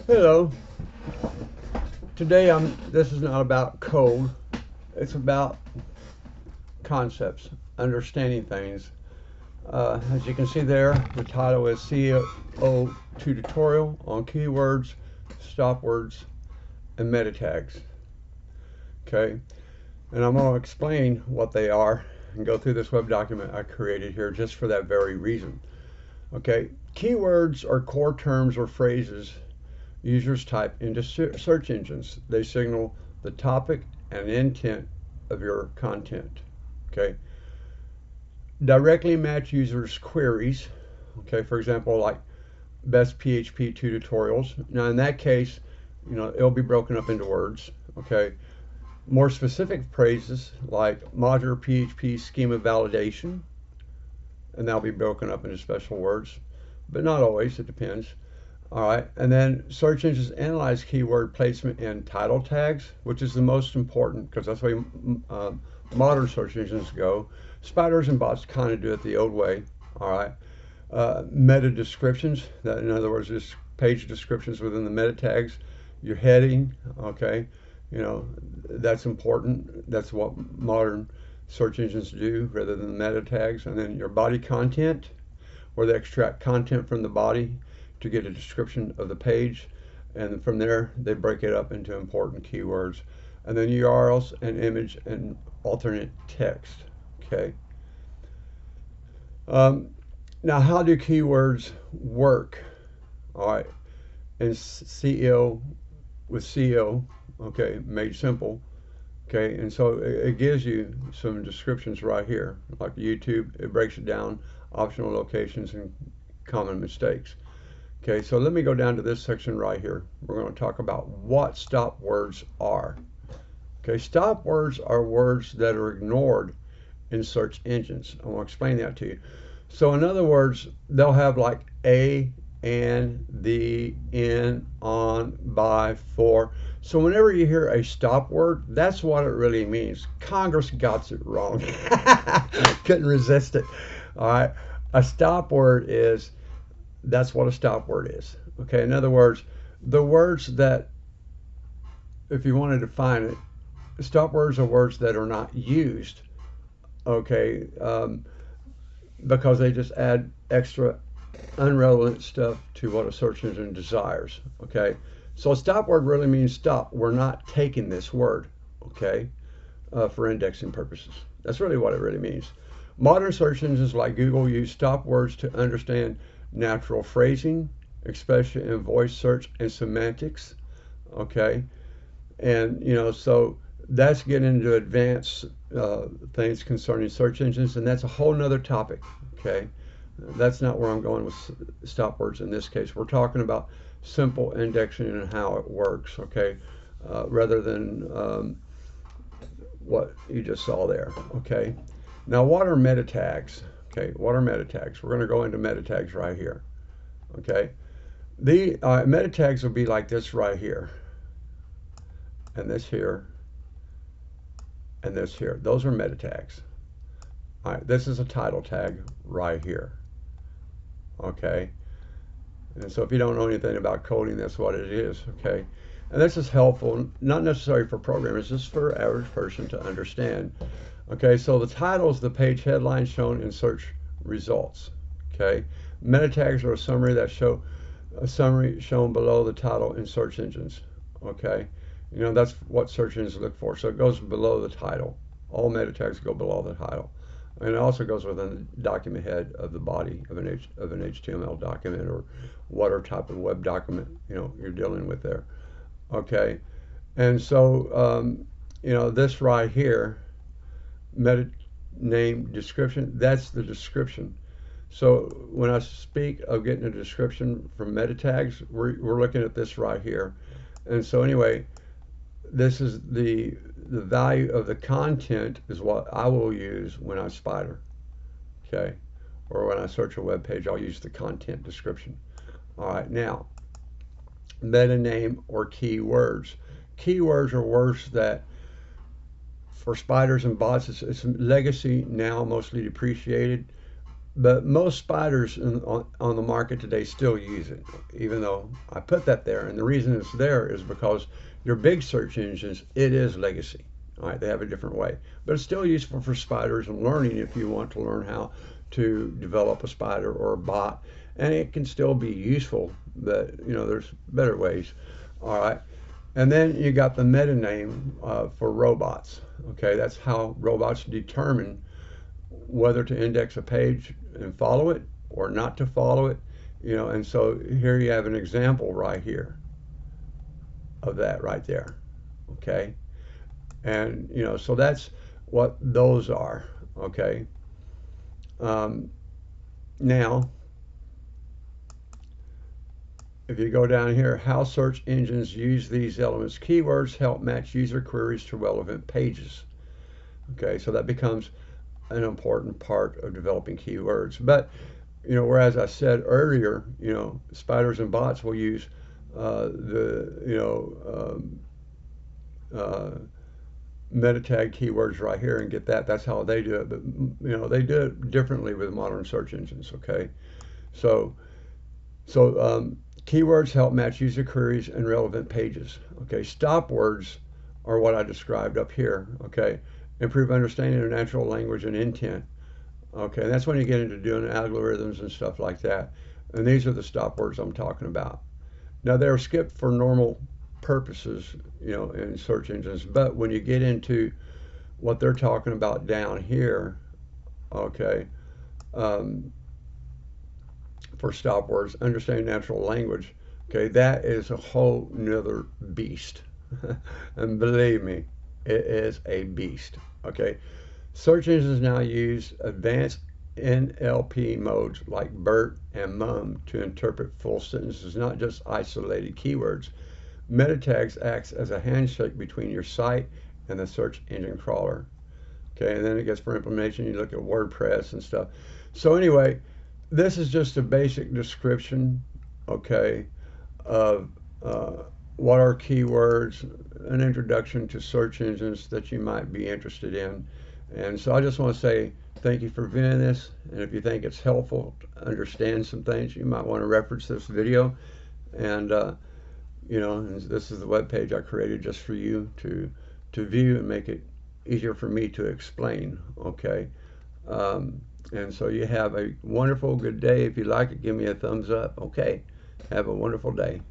Hello. Today this is not about code. It's about concepts, understanding things. As you can see there, the title is SEO tutorial on keywords, stop words, and meta tags. Okay, and I'm going to explain what they are and go through this web document I created here just for that very reason. Okay, keywords are core terms or phrases users type into search engines. They signal the topic and intent of your content. Okay. Directly match users' queries. Okay, for example, like best PHP 2 tutorials. Now, in that case, it'll be broken up into words. Okay. More specific phrases like modular PHP schema validation, and that'll be broken up into special words, but not always. It depends. All right, and then search engines analyze keyword placement and title tags, which is the most important because that's the way modern search engines go. Spiders and bots kind of do it the old way. All right, meta descriptions, that in other words, just page descriptions within the meta tags. Your heading, okay, that's important. That's what modern search engines do rather than the meta tags. And then your body content, where they extract content from the body to get a description of the page, and from there they break it up into important keywords, and then URLs and image and alternate text. Okay. Now, how do keywords work? All right, in SEO with SEO, okay, made simple. Okay, and so it gives you some descriptions right here, like YouTube. It breaks it down, optional locations and common mistakes. Okay, so let me go down to this section right here. We're going to talk about what stop words are. Okay, stop words are words that are ignored in search engines. I want to explain that to you. So in other words, they'll have like a, and, the, in, on, by, for. So whenever you hear a stop word, that's what it really means. Congress got it wrong. Couldn't resist it. All right, a stop word is, that's what a stop word is. Okay, in other words, the words that, if you want to define it, stop words are words that are not used, okay, because they just add extra unrelevant stuff to what a search engine desires. Okay, so a stop word really means stop. We're not taking this word, okay, for indexing purposes. That's really what it really means. Modern search engines like Google use stop words to understand natural phrasing, especially in voice search and semantics. Okay, and so that's getting into advanced things concerning search engines, and that's a whole nother topic. Okay, that's not where I'm going with stop words in this case. We're talking about simple indexing and how it works. Okay, rather than what you just saw there. Okay, now what are meta tags? Okay, what are meta tags? We're going to go into meta tags right here. Okay, the meta tags will be like this right here, and this here, and this here. Those are meta tags. All right, this is a title tag right here. Okay, and so if you don't know anything about coding, that's what it is. Okay, and this is helpful, not necessarily for programmers, just for an average person to understand. Okay, so the title is the page headline shown in search results. Okay, meta tags are a summary shown below the title in search engines. Okay, that's what search engines look for. So it goes below the title. All meta tags go below the title, and it also goes within the document head of the body of an HTML document or whatever type of web document you're dealing with there. Okay, and so this right here, meta name description, that's the description. So when I speak of getting a description from meta tags, we're looking at this right here. And so anyway, this is the value of the content is what I will use when I spider. Okay, or when I search a web page, I'll use the content description. All right, now meta name or keywords. Keywords are words that, for spiders and bots, it's legacy now, mostly depreciated. But most spiders on the market today still use it, even though I put that there. And the reason it's there is because your big search engines, it is legacy. All right, they have a different way, but it's still useful for spiders and learning if you want to learn how to develop a spider or a bot, and it can still be useful. But there's better ways. All right, and then you got the meta name for robots. Okay, that's how robots determine whether to index a page and follow it or not to follow it. And so here you have an example right here of that right there. Okay, and so that's what those are. Okay, now if you go down here, how search engines use these elements, keywords help match user queries to relevant pages. Okay, so that becomes an important part of developing keywords. But whereas I said earlier, spiders and bots will use meta tag keywords right here and get that. That's how they do it. But they do it differently with modern search engines. Okay, so keywords help match user queries and relevant pages. Okay, stop words are what I described up here. Okay, improve understanding of natural language and intent. Okay, and that's when you get into doing algorithms and stuff like that. And these are the stop words I'm talking about. Now they're skipped for normal purposes, in search engines. But when you get into what they're talking about down here, okay, for stop words, understanding natural language, okay, that is a whole nother beast. And believe me, it is a beast. Okay, search engines now use advanced NLP modes like BERT and MUM to interpret full sentences, not just isolated keywords. Meta tags acts as a handshake between your site and the search engine crawler. Okay, and then it gets for implementation. You look at WordPress and stuff. So anyway, this is just a basic description, okay, of what are keywords, an introduction to search engines that you might be interested in. And so I just want to say thank you for viewing this. And if you think it's helpful to understand some things, you might want to reference this video. And this is the web page I created just for you to view and make it easier for me to explain. Okay. And so you have a wonderful, good day. If you like it, give me a thumbs up. Okay. Have a wonderful day.